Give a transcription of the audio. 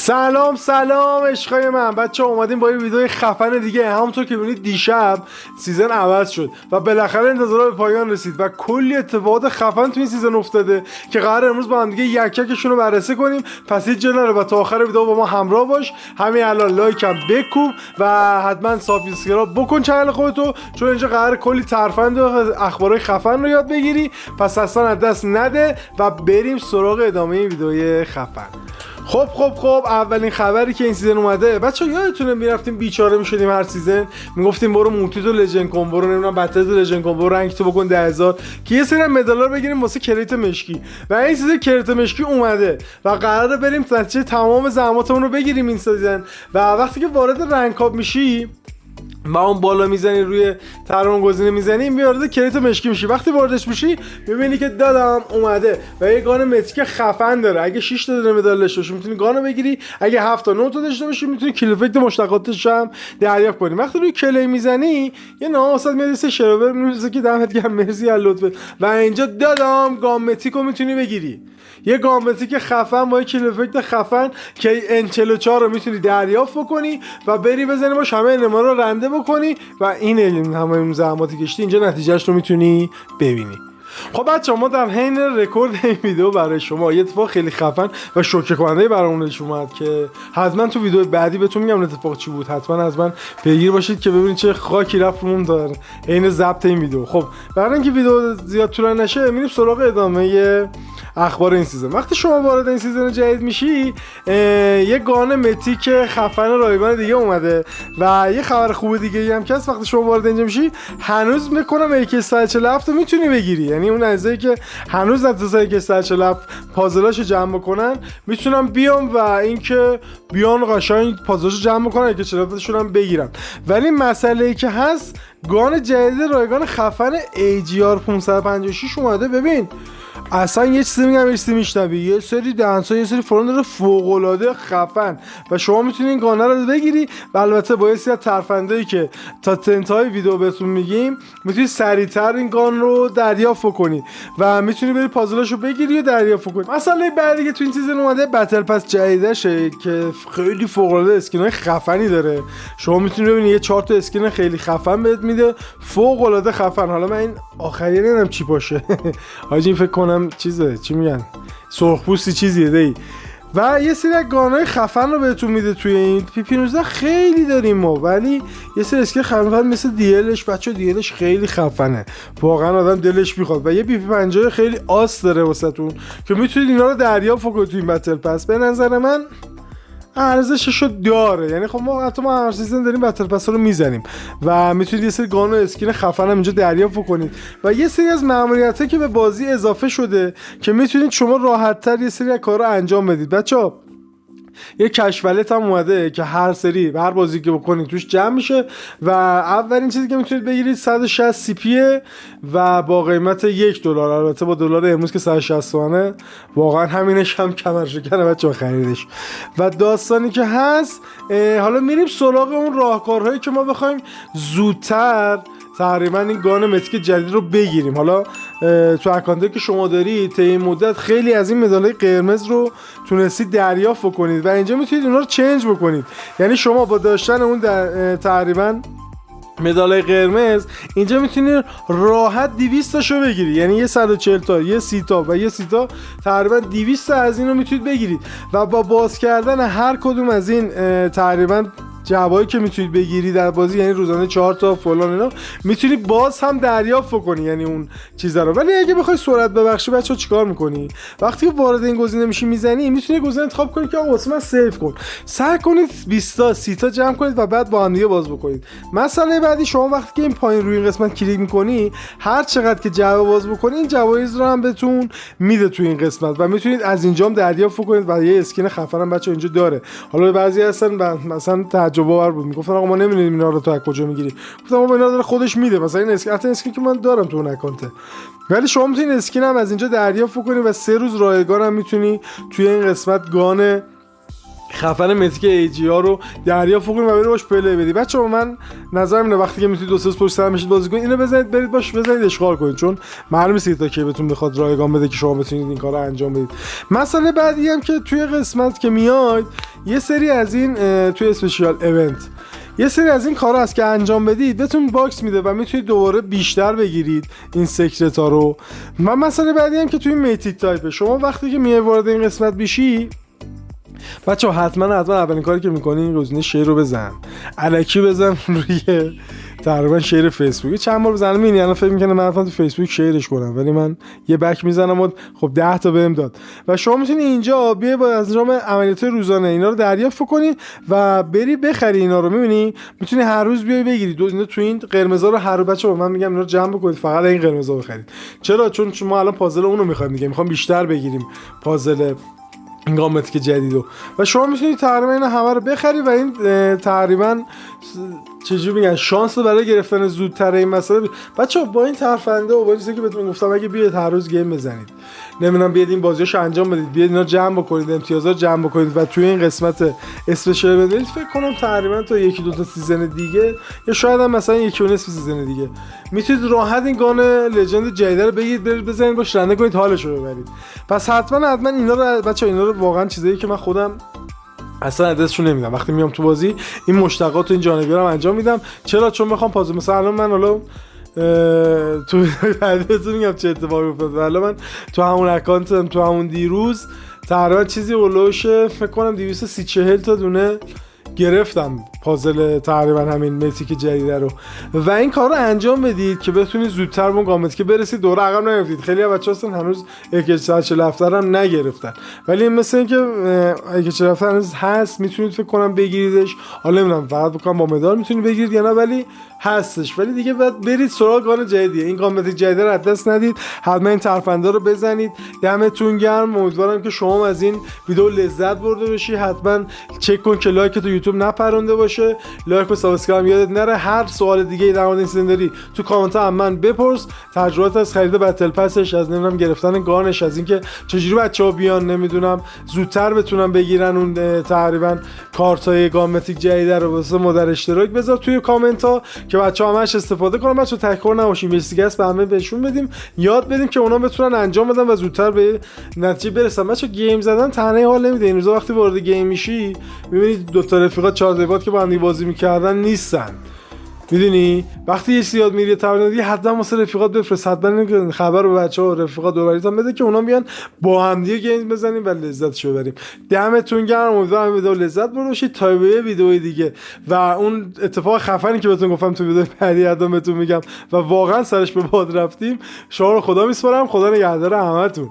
سلام عشقای من بچه ها، اومدیم با یه ویدیو خفن دیگه. همونطور که ببینید دیشب سیزن عوض شد و بالاخره انتظارات به پایان رسید و کلی اتفاقات خفن تو این سیزن افتاده که قرار امروز با هم دیگه یک یکشون رو بررسی کنیم. پس هیچ جا نره و تا آخر ویدیو با ما همراه باش. همین الان لایک هم بکوب و حتما سابسکرایب بکن چنل خودتو، چون اینجا قرار کلی ترفند و اخبارای خفن رو یاد بگیری. پس اصلا از دست نده و بریم سراغ ادامه این ویدیوی خفن. خب اولین خبری که این سیزن اومده، بچه‌ها یادتونه میرفتیم بیچاره میشدیم هر سیزن میگفتیم برو موتیتو لژند کن، برو نمیدونم بتلز لژند کن، برو رنگ تو بکن 10000 که یه سری مدالا رو بگیریم واسه کریت مشکی. و این سیزن کریت مشکی اومده و قراره بریم نتیجه تمام زحماتمون رو بگیریم این سیزن. و وقتی که وارد رنگ کاپ میشی و اون بالا میزنی روی ترمون گزینه میزنی وارد کریت مشکی میشی. وقتی واردش میشی میبینی که دادم اومده و یه گان متیک خفن داره. اگه 6 تا مدال داشته باشی میتونی گانو بگیری، اگه 7 تا 9 تا داشته باشی میتونی کیل افکت مشتقاتش هم دریافت کنی. وقتی روی کلی میزنی یه نام واسط میاد سه شروور میرسه که دمت گرم مرسی لطفت و اینجا دادم گان متیکو میتونی بگیری. یه گامبتی خفن با کیل افکت خفن که ان44 رو میتونی دریافت بکنی و بری بزنی باش همه انما رو رنده بکنی و این همه اون زحماتی کشتی اینجا نتیجهش رو میتونی ببینی. خب بچه‌ها ما در حین رکورد این ویدیو برای شما یه اتفاق خیلی خفن و شوکه کننده برامون پیش اومد که حتما تو ویدیو بعدی بهتون میگم اتفاق چی بود. حتما از من پیگیر باشید که ببینید چه خاکی رفتمون در حین ضبط این ویدیو. خب برای اینکه ویدیو زیاد طولانی نشه میریم سراغ ادامه اخبار این سیزن. وقتی شما وارد این سیزن جدید میشی یه گان متیک خفن رایگان دیگه اومده و یه خبر خوب دیگه هم که هست. وقتی شما وارد اینجا میشی هنوز میکنم AK147 رو میتونی بگیری، یعنی اون عزیزایی که هنوز نتونستن AK147 پازلاشو جمع بکنن میتونن بیان و اینکه بیان قشنگ پازلاشو جمع بکنن AK147 هم بگیرن. ولی مسئله ای که هست گان جدید رایگان خفن AGR 556 اومده. ببین اصلا یه چیزی میگم یه چیزی میشنوی، یه سری دنسا یه سری فرون داره فوق‌العاده خفن و شما میتونی این گانه رو بگیری و البته با یه سری ترفندایی که تا انتهای ویدیو بهتون میگیم میتونی سریعتر این گان رو دریافت کنی و میتونی بری پازلاشو بگیری و دریافت کنی. مسئله بعدی که تو این سیزن اومده بتل پس جدیدشه که خیلی فوق‌العاده اسکینای خفنی داره. شما میتونی ببینی یه 4 تا اسکین خیلی خفن بهت میده، فوق‌العاده خفن. حالا من این آخری نمیدونم چی باشه حاجی، فکر کنم چیزه چی میگن سرخپوستی چیزیه دی و یه سری گانای خفن رو بهتون میده توی این PP19. خیلی داریم ما، ولی یه سری اسکین خفن مثل دیلش. بچه دیلش خیلی خفنه، واقعا آدم دلش میخواد و یه PP50 خیلی آس داره واسهتون که میتونید اینا رو دریافت کنید تو این بتل پس. به نظر من ارزششو داره، یعنی خب ما حتی ما هر سیزن داریم بتل پس رو میزنیم و میتونید یه سری گان و اسکین خفن هم اینجا دریافت کنید و یه سری از مأموریت‌ها که به بازی اضافه شده که میتونید شما راحت‌تر یه سری از کارا انجام بدید. بچه‌ها یه کشفلت هم اومده که هر سری هر بازی که بکنید توش جمع میشه و اولین چیزی که میتونید بگیرید 160 سی پی و با قیمت $1. البته با دلار امروز که 160 تومنه واقعا همینش هم کمر شکنه بچه‌ها خریدش. و داستانی که هست حالا میریم سراغ اون راهکارهایی که ما بخوایم زودتر تقریبا این گان متیک جدید رو بگیریم. حالا تو اکانتی که شما دارید تا این مدت خیلی از این مدالای قرمز رو تونستید دریافت کنید و اینجا میتونید اونا رو چنج بکنید. یعنی شما با داشتن اون تقریبا مدالای قرمز اینجا میتونی راحت 200 تاشو بگیری، یعنی یه 140 تا یه 30 تا و یه 30 تا تقریبا 200 تا از اینو میتونید بگیرید و با باز کردن هر کدوم از این تقریبا جوابایی که میتونید بگیری در بازی، یعنی روزانه 4 تا فلان اینا میتونی باز هم دریافت کنی، یعنی اون چیزا رو. ولی اگه بخوای سرعت ببخشی بچه‌ها چیکار میکنی؟ وقتی وارد این گزینه میشی میزنی میتونی گزینه انتخاب کنی که آقا واسه من سیو کن، سعی کنید 20 تا 30 تا جمع کنید و بعد با هم دیگه باز بکنید. مسئله بعدی شما وقتی که این پایین روی این قسمت کلیک میکنی هر چقدر که جواب باز بکنی این جوایز رو هم بهتون میده تو این قسمت و میتونید از اینجام دریافت کنید و یه اسکین خفن هم بچه‌ها اینجا داره. حالا بعضی هستن مثلا تعجب‌آور بود میگفتن آقا ما نمیدونیم اینا رو تو از کجا میگیری. گفتم آقا اینا داره خودش میده، مثلا این اسکین که من دارم تو اون اکانته. ولی شما میتونید اسکین هم از اینجا دریافت کنی و 3 روز رایگان هم میتونی توی این قسمت گان خفن متیک ایجی ها رو دریافت کنید و برید باش پلی بدید. بچه‌ها من نظرم اینه وقتی که میتونید دو سه روز پشت سر میشید بازی کنید اینو بزنید برید باش بزنید اشغال کنید، چون معلومه نیست تا کی بهتون بخواد رایگان بده که شما بتونید این کارو انجام بدید. مسئله بعدی هم که توی قسمت که میاد یه سری از این توی اسپشیال ایونت یه سری از این کارا هست که انجام بدید بهتون باکس میده و میتونید دوباره بیشتر بگیرید این سکرت ها رو. و مسئله بعدی هم که توی میتیک تایپه، شما وقتی که میای وارد این قسمت بشی بچه حتما اولین کاری که میکنی این گزینه شیر رو بزن، الکی بزن روی تقریبا شیر فیسبوک. چند بار بزنم این یعنی فکر میکنه من تو فیسبوک شیرش کنم، ولی من یه بک میزنم و خب 10 تا بهم داد. و شما میتونی اینجا بیای با انجام عملیات روزانه اینا رو دریافت کنی و بری بخری اینا رو. میبینی میتونی هر روز بیای بگیری اینا تو این قرمزا رو هر روز. بچه‌ها من میگم اینا رو جمع بکنید فقط این قرمزا بخرید. چرا؟ چون ما الان پازل اون رو میخوایم دیگه، میخوام بیشتر بگیریم پازل این گامتی که جدیدو و شما میتونید تقریبا این همه رو بخری و این تقریبا چجوری میگن شانس برای گرفتن زودتر این مسئله. بچه‌ها با این ترفنده و با این چیزی که بهتون گفتم اگه بیاید هر روز گیم بزنید، نمیدونم بیاید این بازیاشو انجام بدید، بیاید اینا جمع بکنید، امتیازات جمع بکنید و توی این قسمت اسپشیال بدید، فکر کنم تقریبا تا یکی دو تا سیزن دیگه یا شاید هم مثلا یکی و نصف سیزن دیگه میتونید راحت این گان لژند جدید رو بگیرید برید بزنید باش رنده کنید حالشو ببرید. پس حتما اینا رو بچه‌ها اینا رو واقعا چیزایی که من خودم اصلا ادرسشو نمیدم وقتی میام تو بازی این مشتقات و این جانبی‌ها رو انجام میدم. چرا؟ چون میخوام پازل مثلا الان من حالا تو بعدتون میگم چه اتفاقی افتاد. حالا من تو همون اکانتم تو همون دیروز تقریبا چیزی اولوش فکر کنم 230 تا دونه گرفتم پازل تقریبا همین میتیک جدید رو و این کار رو انجام بدید که بتونید زودتر به اون گامتی که برسید دوره عقب نیفتید. خیلی از بچه‌ها هستن هنوز AK47 هم نگرفتن، ولی مثل اینکه AK47 هنوز هست میتونید فکر کنم بگیریدش. حالا نمیدونم فقط بکنم با مدال میتونید بگیرید یا نه، ولی هستش. ولی دیگه بعد برید سراغ گان جدیدیه. این گامتی جدید رو از دست ندید، حتما این ترفنده رو بزنید. دمتون گرم، امیدوارم که شما از این ویدیو لذت برده باشی. حتما چک کن که لایک تو یوتیوب نپرونده باشه، لایک و سابسکرایب یادت نره. هر سوال دیگه در مورد این سیزن داری تو کامنت ها من بپرس. تجربات از خرید بتل پسش، از نمیدونم گرفتن گانش، از اینکه چجوری بچه‌ها بیان نمیدونم زودتر بتونن بگیرن اون تقریبا کارتای گامتیک جدید رو واسه مادر اشتراک بذار توی کامنت ها که بچه‌ها همش استفاده کنن. بچه‌ها تکرار نباشیم، یه چیزی هست به همه بهشون بدیم، یاد بدیم که اونا بتونن انجام بدن و زودتر به نتیجه برسن. بچه‌ها گیم زدن تنهایی حال نمیده. این روزا وقتی وارد گیم میشی می‌بینید دو تا رفیقات 4 رفیقات که با هم بازی می‌کردن نیستن. میدونی وقتی یه چیزی یاد میگیری تمرین دیگه حتما واسه رفیقات بفرست، حتما خبر به بچه‌ها و رفیقات ببریدم بده که اونا بیان با هم دیگه گیم بزنیم و لذتشو ببریم. دمتون گرم، امیدوارم ویدیو لذت بردید. تا به ویدیو دیگه و اون اتفاق خفنی که بهتون گفتم تو ویدیو بعدی حتما بهتون میگم و واقعا سرش به باد رفتیم. شما رو خدا میسپارم، خدا نگهدار همتون.